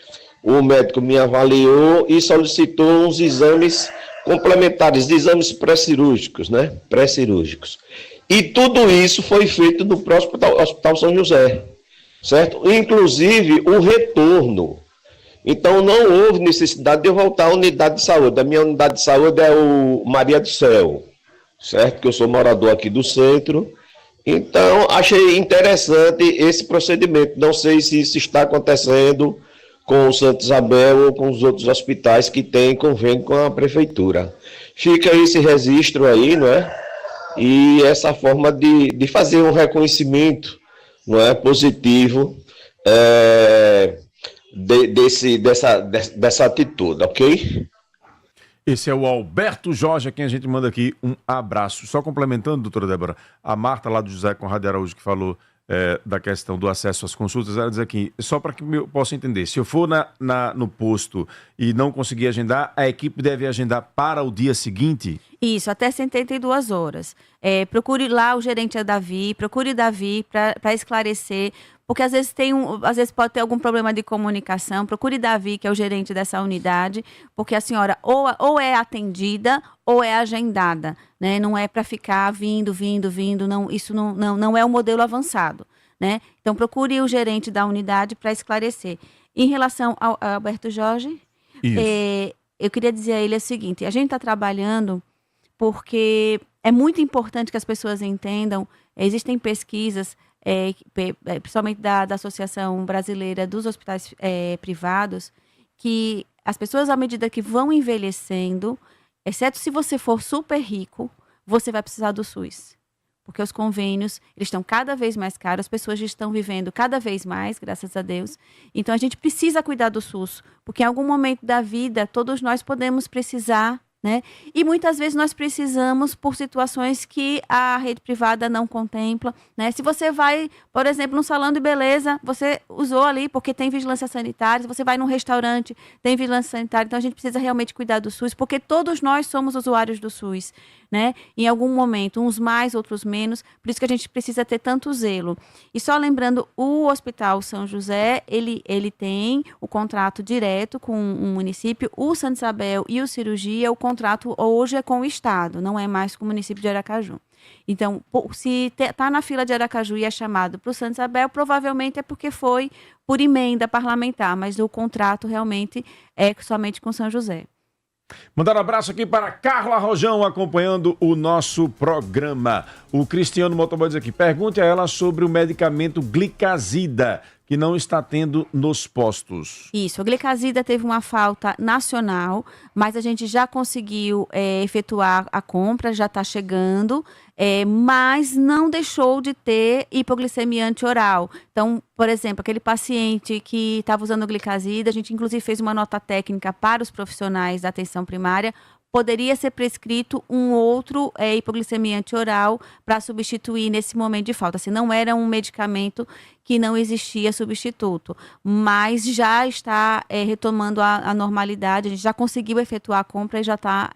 o médico me avaliou e solicitou uns exames complementares, exames pré-cirúrgicos, né? Pré-cirúrgicos. E tudo isso foi feito no próprio Hospital São José, certo? Inclusive o retorno. Então não houve necessidade de eu voltar à unidade de saúde. A minha unidade de saúde é o Maria do Céu, certo? Que eu sou morador aqui do centro. Então, achei interessante esse procedimento. Não sei se isso está acontecendo com o Santa Isabel ou com os outros hospitais que têm convênio com a prefeitura. Fica esse registro aí, não é? E essa forma de fazer um reconhecimento, não é, positivo dessa atitude, ok? Esse é o Alberto Jorge, a quem a gente manda aqui um abraço. Só complementando, doutora Débora, a Marta lá do José Conrado de Araújo, que falou da questão do acesso às consultas, ela diz aqui, só para que eu possa entender, se eu for no posto e não conseguir agendar, a equipe deve agendar para o dia seguinte? Isso, até 72 horas. Procure lá o gerente Davi, procure Davi para esclarecer, porque às vezes pode ter algum problema de comunicação. Procure Davi, que é o gerente dessa unidade, porque a senhora ou é atendida ou é agendada, né? Não é para ficar vindo, não, isso não é o modelo avançado, né? Então procure o gerente da unidade para esclarecer. Em relação ao Alberto Jorge, eu queria dizer a ele o seguinte: a gente está trabalhando porque é muito importante que as pessoas entendam, existem pesquisas, principalmente da Associação Brasileira dos Hospitais Privados, que as pessoas, à medida que vão envelhecendo, exceto se você for super rico, você vai precisar do SUS. porque os convênios eles estão cada vez mais caros, as pessoas estão vivendo cada vez mais, graças a Deus. Então, a gente precisa cuidar do SUS, porque em algum momento da vida, todos nós podemos precisar, né? E muitas vezes nós precisamos por situações que a rede privada não contempla, né? Se você vai, por exemplo, num salão de beleza, você usou ali porque tem vigilância sanitária, se você vai num restaurante, tem vigilância sanitária, então a gente precisa realmente cuidar do SUS, porque todos nós somos usuários do SUS, né? Em algum momento, uns mais, outros menos, por isso que a gente precisa ter tanto zelo. E só lembrando, o Hospital São José, ele tem o contrato direto com o município, o Santa Isabel e o Cirurgia, o contrato hoje é com o Estado, não é mais com o município de Aracaju. Então, se está na fila de Aracaju e é chamado para o Santa Isabel, provavelmente é porque foi por emenda parlamentar, mas o contrato realmente é somente com São José. Mandar um abraço aqui para Carla Rojão, acompanhando o nosso programa. O Cristiano Motoboy diz aqui, pergunte a ela sobre o medicamento Glicazida, que não está tendo nos postos. Isso, a Glicazida teve uma falta nacional, mas a gente já conseguiu efetuar a compra, já está chegando, mas não deixou de ter hipoglicemia antioral. Então, por exemplo, aquele paciente que estava usando Glicazida, a gente inclusive fez uma nota técnica para os profissionais da atenção primária, poderia ser prescrito um outro hipoglicemia antioral para substituir nesse momento de falta. Assim, não era um medicamento que não existia substituto, mas já está retomando a normalidade, a gente já conseguiu efetuar a compra e já está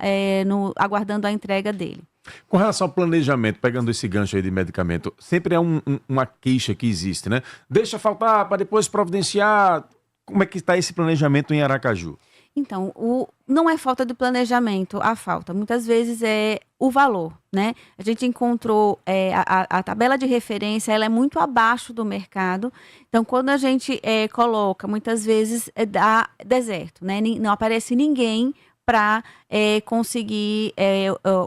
aguardando a entrega dele. Com relação ao planejamento, pegando esse gancho aí de medicamento, sempre é uma queixa que existe, né? Deixa faltar para depois providenciar. Como é que está esse planejamento em Aracaju? Então, não é falta de planejamento a falta, muitas vezes é o valor, né? A gente encontrou a tabela de referência, ela é muito abaixo do mercado, então quando a gente coloca, muitas vezes dá deserto, né? Não aparece ninguém para conseguir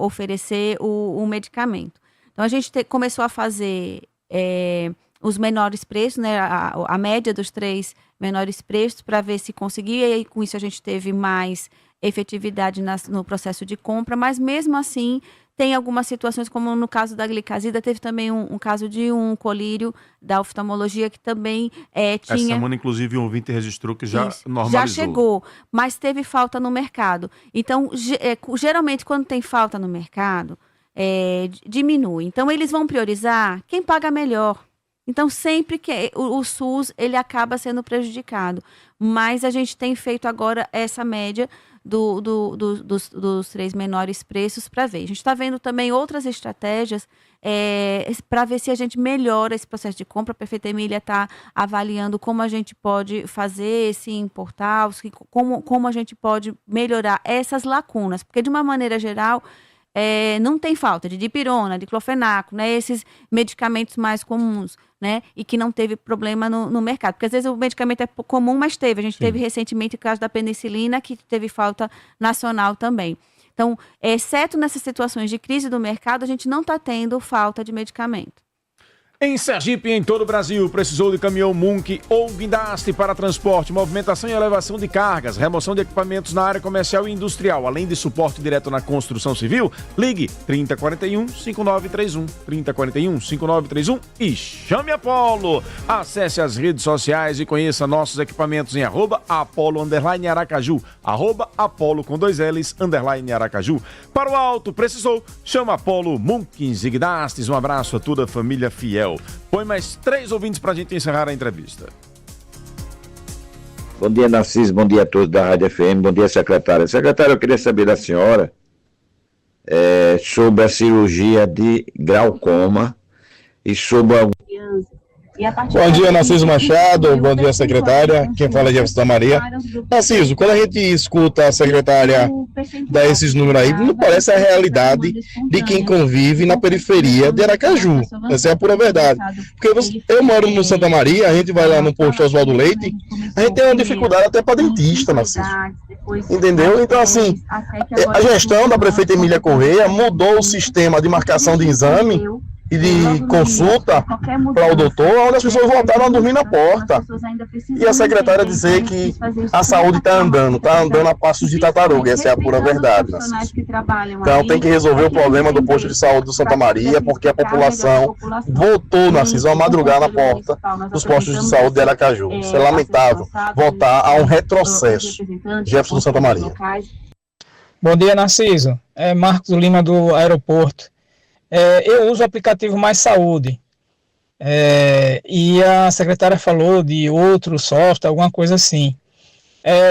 oferecer o medicamento. Então, a gente começou a fazer os menores preços, né? A média dos 3 menores preços para ver se conseguia, e aí, com isso a gente teve mais efetividade no processo de compra, mas mesmo assim tem algumas situações, como no caso da Glicazida, teve também um caso de um colírio da oftalmologia que também tinha... Essa semana, inclusive, um ouvinte registrou que já normalizou. Já chegou, mas teve falta no mercado. Então, geralmente, quando tem falta no mercado, diminui. Então, eles vão priorizar quem paga melhor. Então, sempre que o SUS, ele acaba sendo prejudicado. Mas a gente tem feito agora essa média dos 3 menores preços para ver. A gente está vendo também outras estratégias para ver se a gente melhora esse processo de compra. A Prefeita Emília está avaliando como a gente pode fazer esse importar, como a gente pode melhorar essas lacunas. Porque, de uma maneira geral... não tem falta de dipirona, diclofenaco, né? Esses medicamentos mais comuns, né? E que não teve problema no mercado. Porque às vezes o medicamento é comum, mas teve. A gente teve recentemente o caso da penicilina, que teve falta nacional também. Então, exceto nessas situações de crise do mercado, a gente não está tendo falta de medicamento. Em Sergipe e em todo o Brasil, precisou de caminhão Munk ou guindaste para transporte, movimentação e elevação de cargas, remoção de equipamentos na área comercial e industrial, além de suporte direto na construção civil? Ligue 3041-5931, 3041-5931 e chame a Polo. Acesse as redes sociais e conheça nossos equipamentos em @Apolo_Aracaju, @Apolo com 2 L's, _Aracaju. Para o alto, precisou, chama a Polo Munkins e guindastes. Um abraço a toda a família fiel. Põe mais 3 ouvintes para a gente encerrar a entrevista. Bom dia, Narciso. Bom dia a todos da Rádio FM. Bom dia, secretária. Secretária, eu queria saber da senhora sobre a cirurgia de glaucoma e sobre a... Bom dia, Narciso Machado. Bom dia, secretária. Quem fala é Jefferson Maria. Narciso, quando a gente escuta a secretária dar esses números aí, não parece a realidade de quem convive na periferia de Aracaju. Essa é a pura verdade. Porque eu moro no Santa Maria, a gente vai lá no posto Oswaldo Leite, a gente tem uma dificuldade até para dentista, Narciso. Entendeu? Então, assim, a gestão da prefeita Emília Correia mudou o sistema de marcação de exame e de consulta para o doutor, onde as pessoas voltaram a dormir na porta. E a secretária dizer que a saúde está andando a passos de tartaruga, essa é a pura verdade, Narciso. Então tem que resolver o problema do posto de saúde do Santa Maria, porque a população voltou, Narciso, a madrugar na porta dos postos de saúde de Aracaju. Isso é lamentável, voltar a um retrocesso. Jefferson do Santa Maria. Bom dia, Narciso. É Marcos Lima do aeroporto. Eu uso o aplicativo Mais Saúde. E a secretária falou de outro software, alguma coisa assim.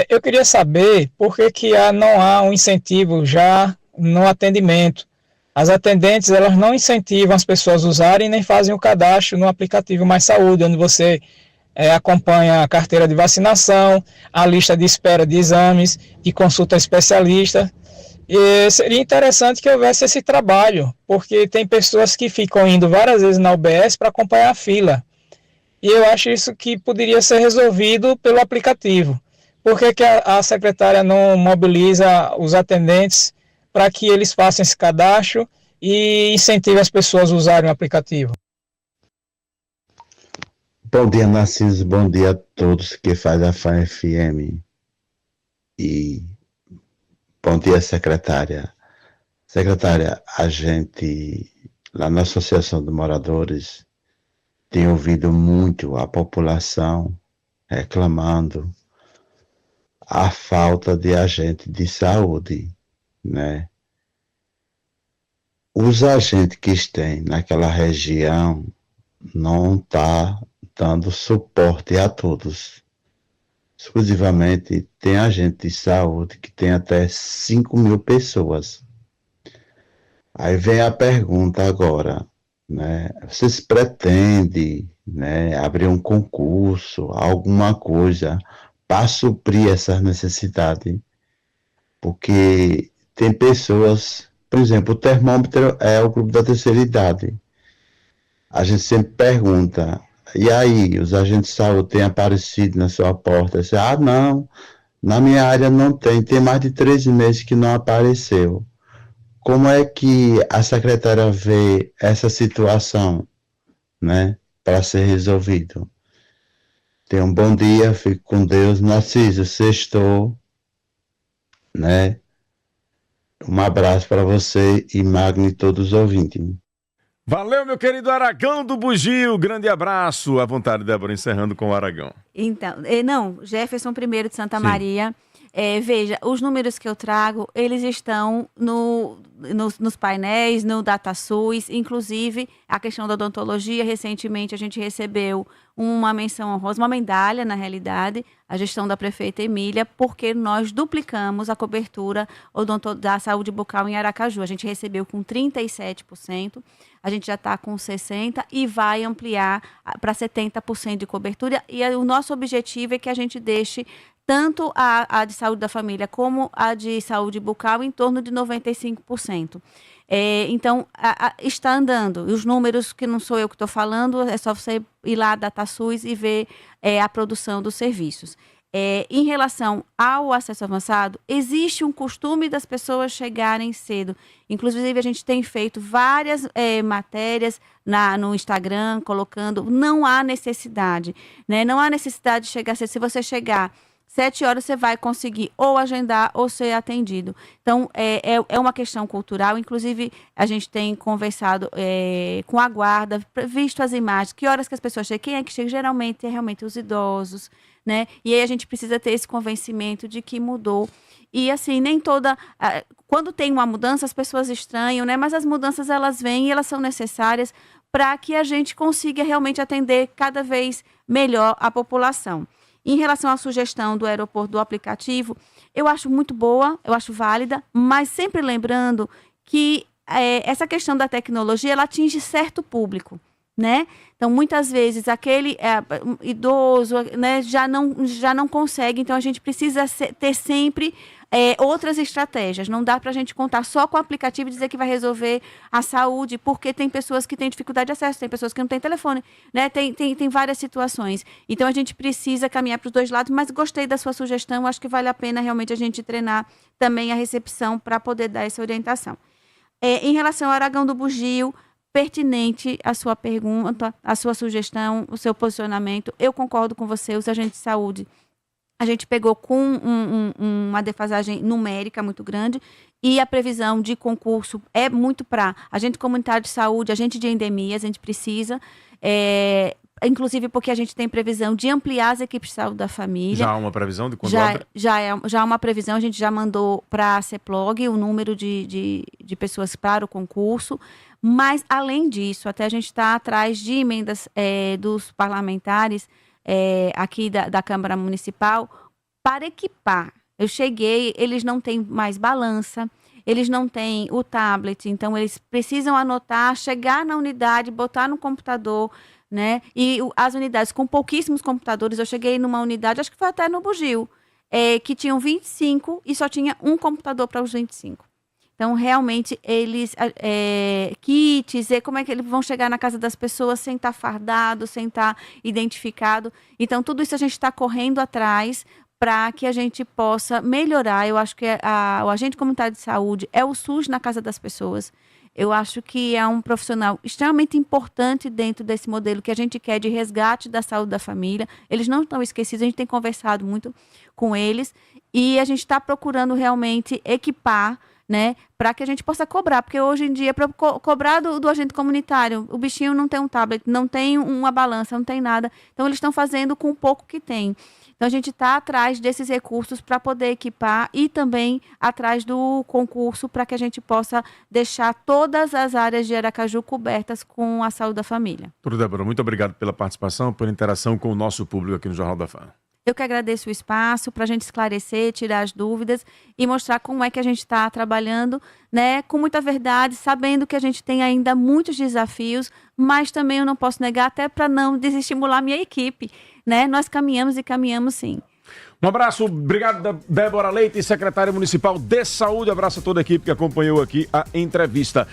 Eu queria saber por que não há um incentivo já no atendimento. As atendentes, elas não incentivam as pessoas a usarem nem fazem o cadastro no aplicativo Mais Saúde, onde você acompanha a carteira de vacinação, a lista de espera de exames, de consulta especialista. E seria interessante que houvesse esse trabalho, porque tem pessoas que ficam indo várias vezes na UBS para acompanhar a fila. E eu acho isso que poderia ser resolvido pelo aplicativo. Por que a secretária não mobiliza os atendentes para que eles façam esse cadastro e incentive as pessoas a usarem o aplicativo? Bom dia, Narciso. Bom dia a todos que fazem a FAN FM. E bom dia, secretária. Secretária, a gente, lá na Associação de Moradores, tem ouvido muito a população reclamando a falta de agente de saúde, né? Os agentes que estão naquela região não estão dando suporte a todos. Exclusivamente tem agente de saúde que tem até 5.000 pessoas. Aí vem a pergunta agora, né? Vocês pretendem, né, abrir um concurso, alguma coisa para suprir essas necessidades? Porque tem pessoas, por exemplo, o termômetro é o grupo da terceira idade. A gente sempre pergunta, e aí, os agentes de saúde têm aparecido na sua porta? Você, não, na minha área não tem mais de 3 meses que não apareceu. Como é que a secretária vê essa situação, né, para ser resolvido? Tenha um bom dia, fique com Deus. Narciso, sextou, né? Um abraço para você e Magno e todos os ouvintes. Valeu, meu querido Aragão do Bugio. Grande abraço. À vontade, Débora, encerrando com o Aragão. Então, Jefferson I de Santa Maria. Veja, os números que eu trago, eles estão nos painéis, no DataSUS, inclusive a questão da odontologia. Recentemente a gente recebeu uma menção honrosa, uma medalha, na realidade, a gestão da prefeita Emília, porque nós duplicamos a cobertura da saúde bucal em Aracaju. A gente recebeu com 37%, a gente já está com 60% e vai ampliar para 70% de cobertura. E o nosso objetivo é que a gente deixe tanto a de saúde da família como a de saúde bucal em torno de 95%. Então, está andando. E os números, que não sou eu que estou falando, é só você ir lá da DataSUS e ver a produção dos serviços. Em relação ao acesso avançado, existe um costume das pessoas chegarem cedo. Inclusive, a gente tem feito várias matérias no Instagram, colocando, não há necessidade, né? Não há necessidade de chegar cedo. Se você chegar 7 horas, você vai conseguir ou agendar ou ser atendido. Então, é uma questão cultural. Inclusive, a gente tem conversado com a guarda, visto as imagens, que horas que as pessoas chegam, quem é que chega? Geralmente, é realmente os idosos, né? E aí a gente precisa ter esse convencimento de que mudou. E assim, nem toda... Quando tem uma mudança, as pessoas estranham, né? Mas as mudanças, elas vêm e elas são necessárias para que a gente consiga realmente atender cada vez melhor a população. Em relação à sugestão do aeroporto do aplicativo, eu acho muito boa, eu acho válida, mas sempre lembrando que essa questão da tecnologia, ela atinge certo público, né? Então, muitas vezes, aquele idoso, né, já não consegue. Então, a gente precisa ter sempre outras estratégias. Não dá para a gente contar só com o aplicativo e dizer que vai resolver a saúde, porque tem pessoas que têm dificuldade de acesso, tem pessoas que não têm telefone, né? Tem várias situações. Então, a gente precisa caminhar para os dois lados, mas gostei da sua sugestão. Acho que vale a pena realmente a gente treinar também a recepção para poder dar essa orientação. Em relação ao Aragão do Bugio, pertinente a sua pergunta, a sua sugestão, o seu posicionamento. Eu concordo com você, os agentes de saúde, a gente pegou com uma defasagem numérica muito grande e a previsão de concurso é muito para agente comunitário de saúde, agente de endemias, a gente precisa, inclusive porque a gente tem previsão de ampliar as equipes de saúde da família. Já há uma previsão de quando já há uma previsão, a gente já mandou para a CEPLOG o número de pessoas para o concurso, mas além disso, até a gente está atrás de emendas dos parlamentares aqui da Câmara Municipal para equipar. Eu cheguei, eles não têm mais balança, eles não têm o tablet, então eles precisam anotar, chegar na unidade, botar no computador, né? E as unidades com pouquíssimos computadores, eu cheguei numa unidade, acho que foi até no Bugio, que tinham 25 e só tinha um computador para os 25. Então, realmente, eles, kits, como é que eles vão chegar na casa das pessoas sem estar fardado, sem estar identificado. Então, tudo isso a gente está correndo atrás para que a gente possa melhorar. Eu acho que o agente comunitário de saúde é o SUS na casa das pessoas. Eu acho que é um profissional extremamente importante dentro desse modelo que a gente quer de resgate da saúde da família. Eles não estão esquecidos, a gente tem conversado muito com eles e a gente está procurando realmente equipar, né, para que a gente possa cobrar, porque hoje em dia, para cobrar do agente comunitário, o bichinho não tem um tablet, não tem uma balança, não tem nada. Então, eles estão fazendo com o pouco que tem. Então, a gente está atrás desses recursos para poder equipar e também atrás do concurso para que a gente possa deixar todas as áreas de Aracaju cobertas com a saúde da família. Doutora Débora, muito obrigado pela participação, pela interação com o nosso público aqui no Jornal da Fã. Eu que agradeço o espaço para a gente esclarecer, tirar as dúvidas e mostrar como é que a gente está trabalhando, né, com muita verdade, sabendo que a gente tem ainda muitos desafios, mas também eu não posso negar, até para não desestimular a minha equipe, né? Nós caminhamos e caminhamos sim. Um abraço, obrigado Débora Leite, secretária municipal de saúde, abraço a toda a equipe que acompanhou aqui a entrevista.